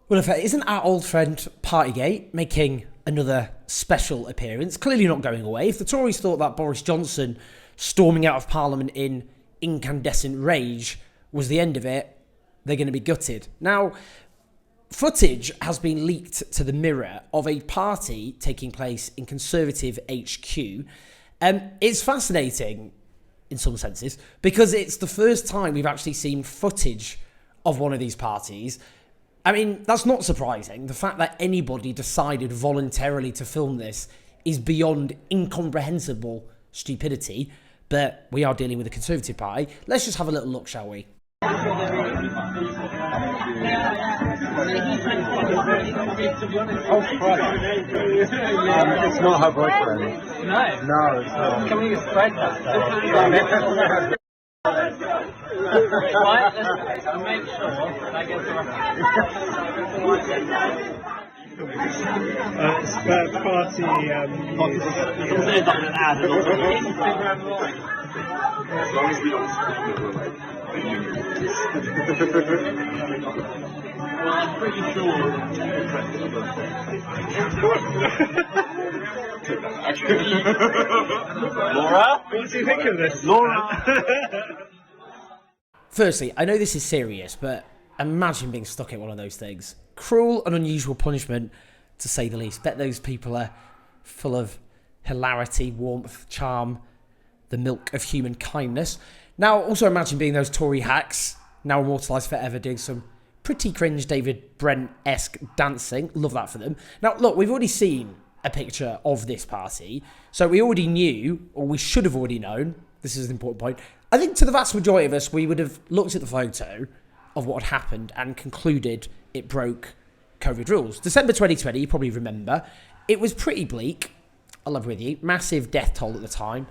Well, if it isn't our old friend Partygate making another special appearance, clearly not going away. If the Tories thought that Boris Johnson storming out of Parliament in incandescent rage was the end of it, they're going to be gutted. Now, footage has been leaked to the Mirror of a party taking place in Conservative HQ. It's fascinating in some senses because it's the first time we've actually seen footage of one of these parties. I mean, that's not surprising. The fact that anybody decided voluntarily to film this is beyond incomprehensible stupidity, but we are dealing with a Conservative Party. Let's just have a little look, shall we? Oh, Christ. It's not her boyfriend. No, it's not. Can we spread that? Right, let's make sure that gets the party, an ad Instagram Live. As long as we don't well, I'm pretty sure. Laura? What do you think of this? Laura? Firstly, I know this is serious, but imagine being stuck in one of those things. Cruel and unusual punishment, to say the least. Bet those people are full of hilarity, warmth, charm, the milk of human kindness. Now, also imagine being those Tory hacks, now immortalised forever, doing some pretty cringe David Brent-esque dancing. Love that for them. Now, look, we've already seen a picture of this party, so we already knew, or we should have already known, this is an important point. I think to the vast majority of us, we would have looked at the photo of what had happened and concluded it broke COVID rules. December 2020, you probably remember, it was pretty bleak. I'll love with you. Massive death toll at the time.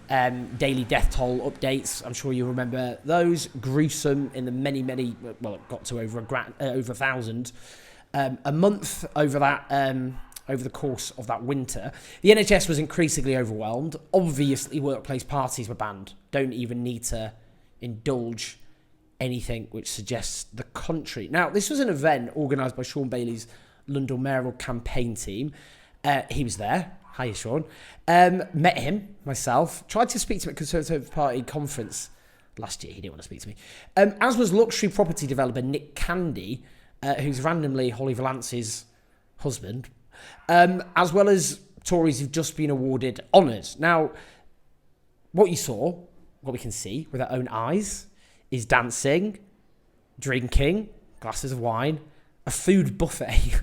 Daily death toll updates. I'm sure you remember those. Gruesome in the many, well, it got to over 1,000 a month over that. Over the course of that winter. The NHS was increasingly overwhelmed. Obviously, workplace parties were banned. Don't even need to indulge anything which suggests the contrary. Now, this was an event organised by Sean Bailey's London mayoral campaign team. He was there. Hiya, Sean. Met him, myself. Tried to speak to him at Conservative Party conference last year. He didn't want to speak to me. As was luxury property developer Nick Candy, who's randomly Holly Valance's husband, as well as Tories who've just been awarded honours. Now, what you saw, what we can see with our own eyes, is dancing, drinking, glasses of wine, a food buffet.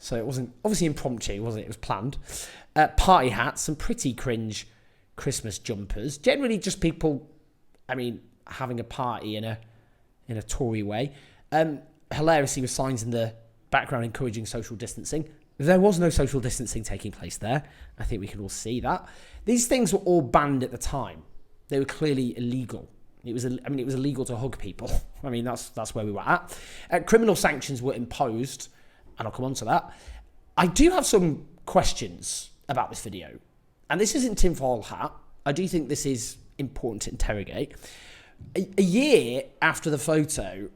So it wasn't obviously impromptu, was it? It was planned. Party hats, some pretty cringe Christmas jumpers. Generally just people, having a party in a Tory way. Hilariously with signs in the background encouraging social distancing. There was no social distancing taking place there. I think we can all see that. These things were all banned at the time. They were clearly illegal. It was illegal to hug people. That's where we were at. Criminal sanctions were imposed, and I'll come on to that. I do have some questions about this video, and this isn't tinfoil hat. I do think this is important to interrogate. A year after the photo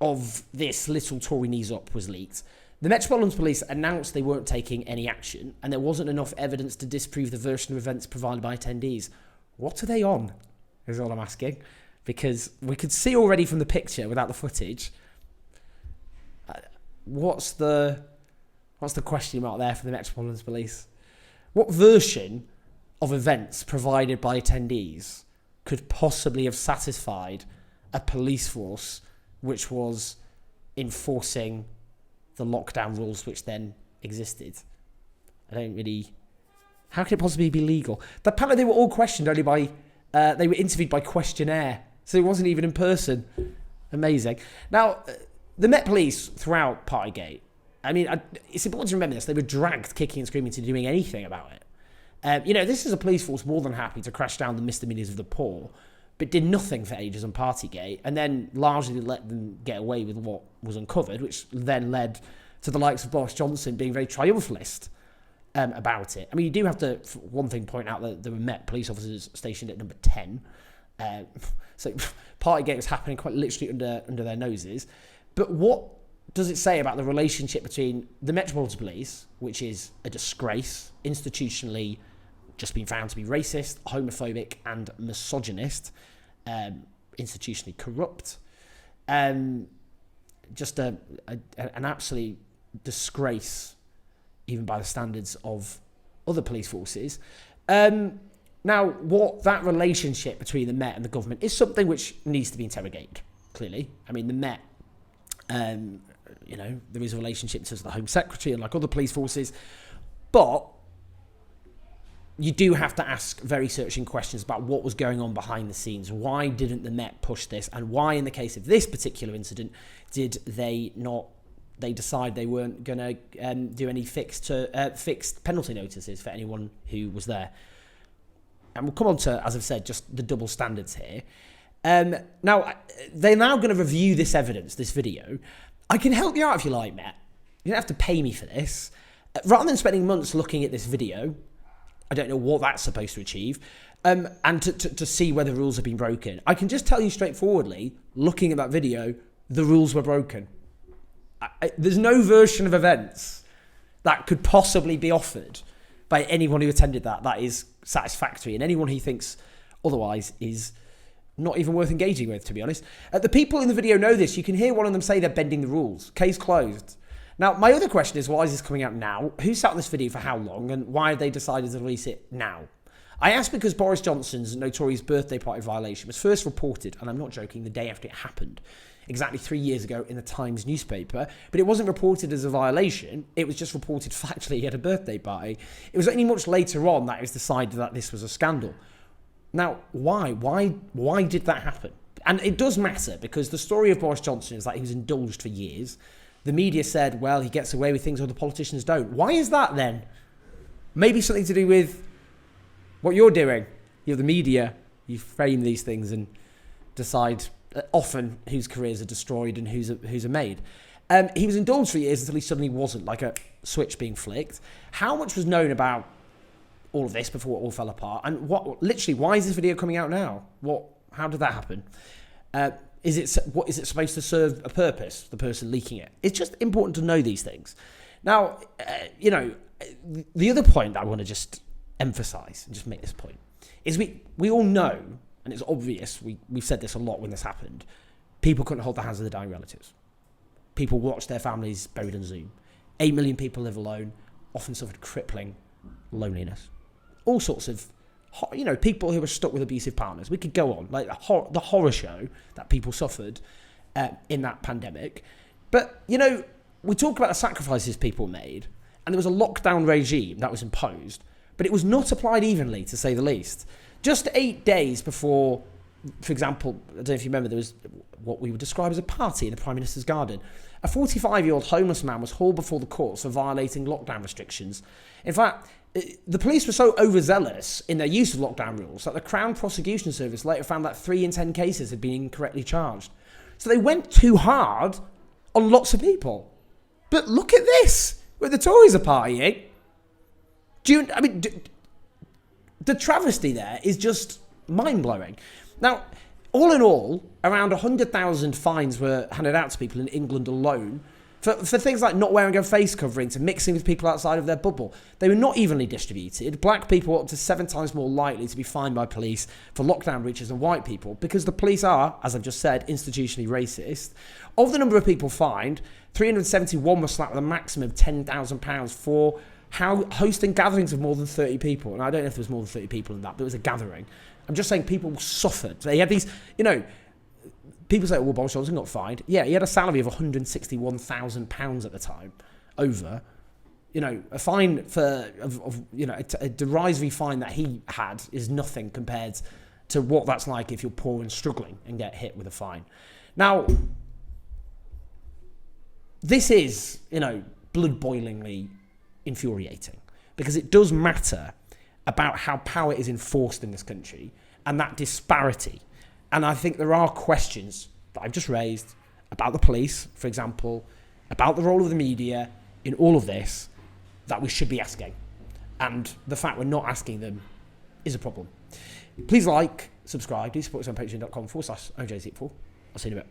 of this little Tory knees up was leaked, the Metropolitan Police announced they weren't taking any action and there wasn't enough evidence to disprove the version of events provided by attendees. What are they on, is all I'm asking. Because we could see already from the picture without the footage. What's the question mark there for the Metropolitan Police? What version of events provided by attendees could possibly have satisfied a police force which was enforcing the lockdown rules which then existed? How can it possibly be legal? Apparently they were all questioned only by, they were interviewed by questionnaire, so it wasn't even in person. Amazing. Now, the Met Police throughout Partygate, it's important to remember this, they were dragged kicking and screaming to doing anything about it. This is a police force more than happy to crash down the misdemeanors of the poor, but did nothing for ages on Partygate, and then largely let them get away with what was uncovered, which then led to the likes of Boris Johnson being very triumphalist about it. You do have to, for one thing, point out that there were Met police officers stationed at number 10. So Partygate was happening quite literally under their noses. But what does it say about the relationship between the Metropolitan Police, which is a disgrace, institutionally just been found to be racist, homophobic and misogynist, institutionally corrupt, just an absolute disgrace, even by the standards of other police forces. Now, what that relationship between the Met and the government is something which needs to be interrogated, clearly. I mean, the Met, there is a relationship to the Home Secretary and like other police forces, but you do have to ask very searching questions about what was going on behind the scenes. Why didn't the Met push this? And why, in the case of this particular incident, did they decide they weren't going to do any fixed penalty notices for anyone who was there? And we'll come on to, as I've said, just the double standards here. Now, they're now going to review this evidence, this video. I can help you out if you like, Matt. You don't have to pay me for this. Rather than spending months looking at this video, I don't know what that's supposed to achieve, and to see whether rules have been broken. I can just tell you straightforwardly, looking at that video, the rules were broken. There's no version of events that could possibly be offered by anyone who attended that is satisfactory, and anyone who thinks otherwise is not even worth engaging with, to be honest. The people in the video know this. You can hear one of them say they're bending the rules. Case closed. Now, my other question is, why is this coming out now? Who sat on this video for how long, and why have they decided to release it now? I ask because Boris Johnson's notorious birthday party violation was first reported, and I'm not joking, the day after it happened, exactly 3 years ago in the Times newspaper, but it wasn't reported as a violation. It was just reported factually he had a birthday party. It was only much later on that it was decided that this was a scandal. Now, why? Why did that happen? And it does matter, because the story of Boris Johnson is that he was indulged for years. The media said, well, he gets away with things other politicians don't. Why is that then? Maybe something to do with what you're doing. You're the media. You frame these things and decide often whose careers are destroyed and whose are made. He was indulged for years until he suddenly wasn't, like a switch being flicked. How much was known about all of this before it all fell apart? And why is this video coming out now? How did that happen? Is it supposed to serve a purpose, the person leaking it? It's just important to know these things. Now, the other point I want to just emphasize and just make this point is we all know, and it's obvious, we've said this a lot when this happened, people couldn't hold the hands of their dying relatives. People watched their families buried on Zoom. 8 million people live alone, often suffered crippling loneliness. All sorts of, people who were stuck with abusive partners. We could go on, like the horror show that people suffered in that pandemic. But, we talk about the sacrifices people made, and there was a lockdown regime that was imposed, but it was not applied evenly, to say the least. Just 8 days before, for example, I don't know if you remember, there was what we would describe as a party in the Prime Minister's garden. A 45-year-old homeless man was hauled before the courts for violating lockdown restrictions. In fact, the police were so overzealous in their use of lockdown rules that the Crown Prosecution Service later found that 3 in 10 cases had been incorrectly charged. So they went too hard on lots of people. But look at this, where the Tories are partying. The travesty there is just mind-blowing. Now, all in all, around 100,000 fines were handed out to people in England alone for things like not wearing a face covering to mixing with people outside of their bubble. They were not evenly distributed. Black people were up to 7 times more likely to be fined by police for lockdown breaches than white people, because the police are, as I've just said, institutionally racist. Of the number of people fined, 371 were slapped with a maximum of £10,000 for hosting gatherings of more than 30 people. And I don't know if there was more than 30 people in that, but it was a gathering. I'm just saying people suffered. They had these, people say, well, Boris Johnson got fined. Yeah, he had a salary of £161,000 at the time, over. A fine a derisory fine that he had is nothing compared to what that's like if you're poor and struggling and get hit with a fine. Now, this is, blood-boilingly infuriating, because it does matter about how power is enforced in this country and that disparity. And I think there are questions that I've just raised about the police, for example, about the role of the media in all of this that we should be asking. And the fact we're not asking them is a problem. Please like, subscribe, do support us on patreon.com/OJZ4. I'll see you in a bit.